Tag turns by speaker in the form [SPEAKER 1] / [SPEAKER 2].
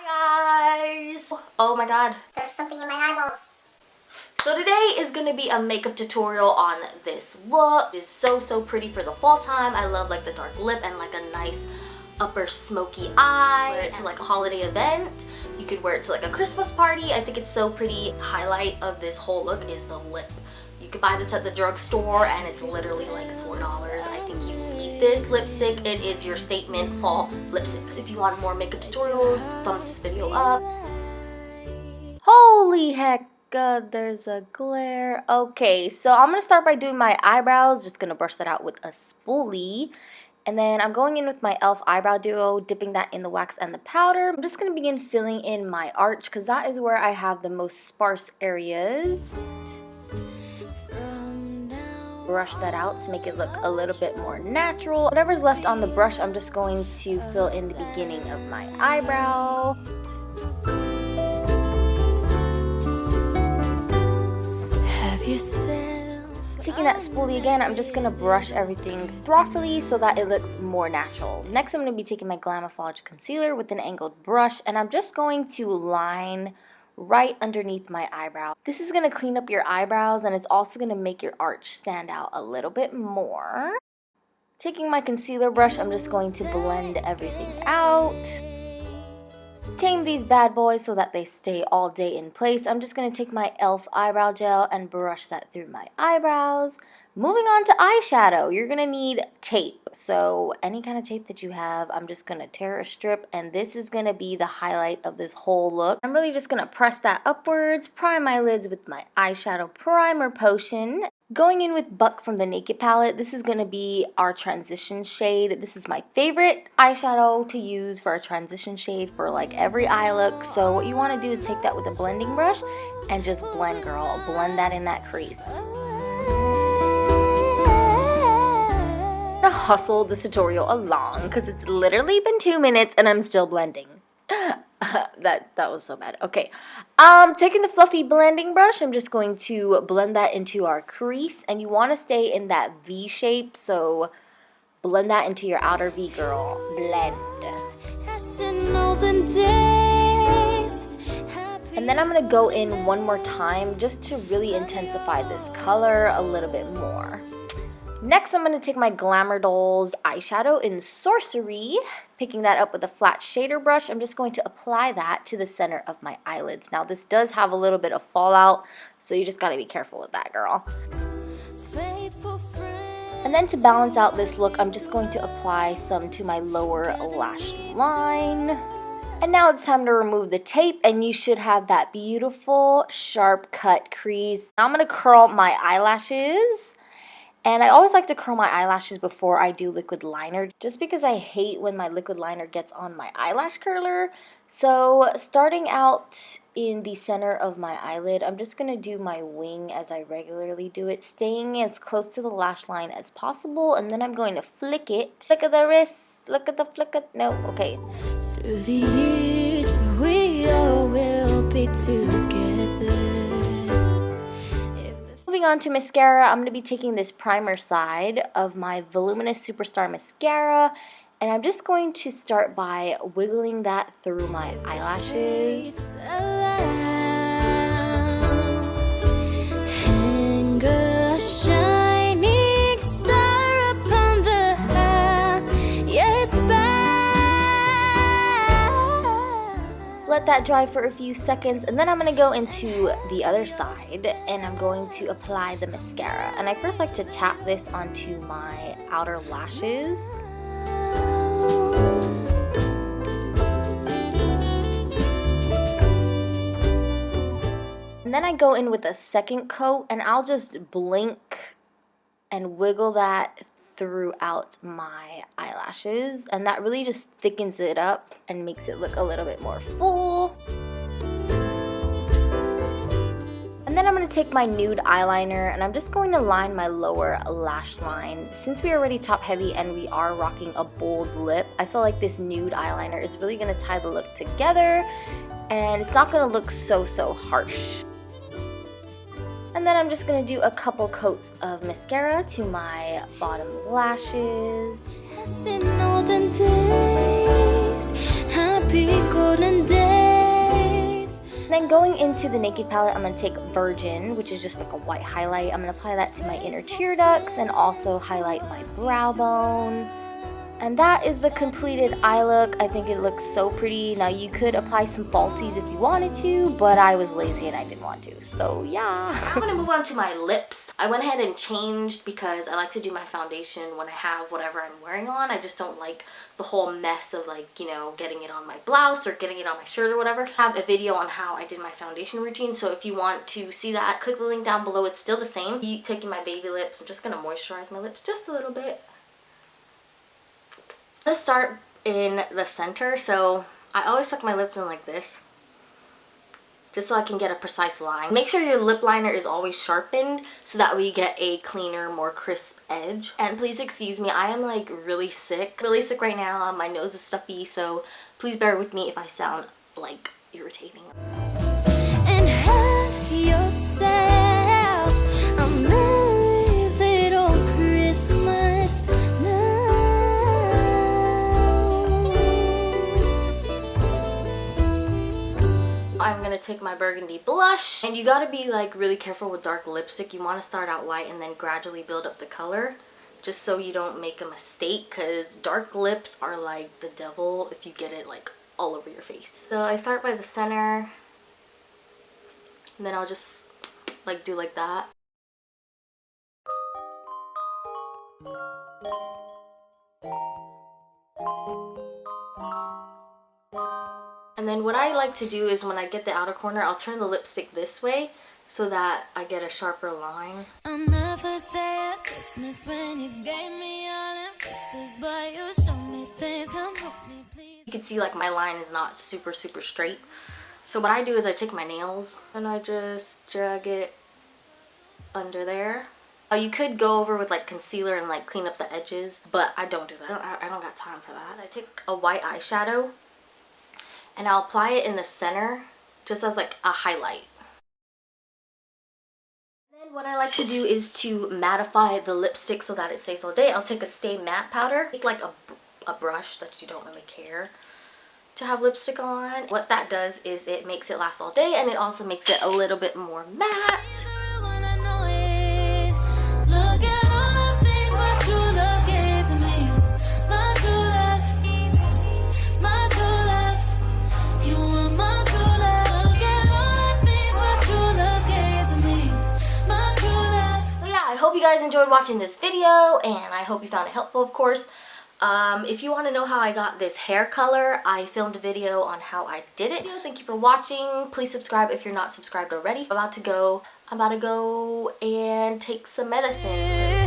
[SPEAKER 1] Hi guys! Oh my god.
[SPEAKER 2] There's something in my eyeballs.
[SPEAKER 1] So today is going to be a makeup tutorial on this look. It is so pretty for the fall time. I love like the dark lip and like a nice upper smoky eye. Wear it to like a holiday event. You could wear it to like a Christmas party. I think it's so pretty. Highlight of this whole look is the lip. You can buy this at the drugstore and it's literally like $4. I think you need this lipstick. It is your statement fall lipstick. If you want more makeup tutorials, thumbs this video up. Holy heck, there's a glare. Okay, so I'm gonna start by doing my eyebrows. Just gonna brush that out with a spoolie. And then I'm going in with my e.l.f. eyebrow duo, dipping that in the wax and the powder. I'm just going to begin filling in my arch because that is where I have the most sparse areas. Brush that out to make it look a little bit more natural. Whatever's left on the brush, I'm just going to fill in the beginning of my eyebrow. Have yourself... Taking that spoolie again, I'm just going to brush everything thoughtfully so that it looks more natural. Next, I'm going to be taking my Glam concealer with an angled brush, and I'm just going to line right underneath my eyebrow. This is going to clean up your eyebrows, and it's also going to make your arch stand out a little bit more. Taking my concealer brush, I'm just going to blend everything out. Tame these bad boys so that they stay all day in place. I'm just going to take my e.l.f. eyebrow gel and brush that through my eyebrows. Moving on to eyeshadow, you're going to need tape. So any kind of tape that you have, I'm just going to tear a strip, and this is going to be the highlight of this whole look. I'm really just going to press that upwards, prime my lids with my eyeshadow primer potion. Going in with Buck from the Naked palette, this is going to be our transition shade. This is my favorite eyeshadow to use for a transition shade for like every eye look. So what you want to do is take that with a blending brush and just blend, girl. Blend that in that crease. I'm gonna hustle this tutorial along because it's literally been 2 minutes and I'm still blending. that was so bad. Okay, taking the fluffy blending brush, I'm just going to blend that into our crease, and you want to stay in that V shape, so blend that into your outer V, girl. Blend. And then I'm going to go in one more time just to really intensify this color a little bit more. Next, I'm going to take my Glamour Dolls eyeshadow in Sorcery, picking that up with a flat shader brush. I'm just going to apply that to the center of my eyelids. Now, this does have a little bit of fallout, so you just got to be careful with that, girl. And then to balance out this look, I'm just going to apply some to my lower lash line. And now it's time to remove the tape, and you should have that beautiful, sharp cut crease. Now I'm going to curl my eyelashes. And I always like to curl my eyelashes before I do liquid liner, just because I hate when my liquid liner gets on my eyelash curler. So starting out in the center of my eyelid, I'm just going to do my wing as I regularly do it, staying as close to the lash line as possible. And then I'm going to flick it. Flick of the wrist, look at the flick of, no, okay. Through the years, we all will be together. Moving on to mascara, I'm going to be taking this primer side of my Voluminous Superstar Mascara, and I'm just going to start by wiggling that through my eyelashes. Hang a shining star upon the high, yeah, it's back. Let that dry for a few seconds, and then I'm going to go into the other side and I'm going to apply the mascara. And I first like to tap this onto my outer lashes. And then I go in with a second coat, and I'll just blink and wiggle that throughout my eyelashes, and that really just thickens it up and makes it look a little bit more full. And then I'm going to take my nude eyeliner, and I'm just going to line my lower lash line. Since we are already top heavy and we are rocking a bold lip, I feel like this nude eyeliner is really going to tie the look together, and it's not going to look so harsh. And then I'm just going to do a couple coats of mascara to my bottom lashes. In olden days, happy golden days. then going into the Naked palette, I'm going to take Virgin, which is just like a white highlight. I'm going to apply that to my inner tear ducts and also highlight my brow bone. And that is the completed eye look. I think it looks so pretty. Now you could apply some falsies if you wanted to, but I was lazy and I didn't want to. So yeah. I'm gonna move on to my lips. I went ahead and changed because I like to do my foundation when I have whatever I'm wearing on. I just don't like the whole mess of like, you know, getting it on my blouse or getting it on my shirt or whatever. I have a video on how I did my foundation routine. So if you want to see that, click the link down below. It's still the same. Taking my baby lips. I'm just gonna moisturize my lips just a little bit. I'm gonna start in the center, so I always tuck my lips in like this, just so I can get a precise line. Make sure your lip liner is always sharpened, so that way you get a cleaner, more crisp edge. And please excuse me, I am like really sick right now. My nose is stuffy, so please bear with me if I sound like irritating. And have yourself a merry little Christmas now. I'm gonna take my Burgundy blush, and you gotta be like really careful with dark lipstick. You want to start out light and then gradually build up the color, just so you don't make a mistake, because dark lips are like the devil if you get it like all over your face. So I start by the center, and then I'll just like do like that. And then what I like to do is when I get the outer corner, I'll turn the lipstick this way so that I get a sharper line. On the first day of Christmas when you gave me all them kisses, boy, you showed me things, come help me please. You can see like my line is not super straight. So what I do is I take my nails and I just drag it under there. You could go over with like concealer and like clean up the edges, but I don't do that. I don't got time for that. I take a white eyeshadow and I'll apply it in the center just as like a highlight. Then what I like to do is to mattify the lipstick so that it stays all day. I'll take a Stay Matte powder, take like a brush that you don't really care to have lipstick on. What that does is it makes it last all day, and it also makes it a little bit more matte. I hope you guys enjoyed watching this video, and I hope you found it helpful, of course. If you want to know how I got this hair color, I filmed a video on how I did it. Thank you for watching. Please subscribe if you're not subscribed already. I'm about to go and take some medicine.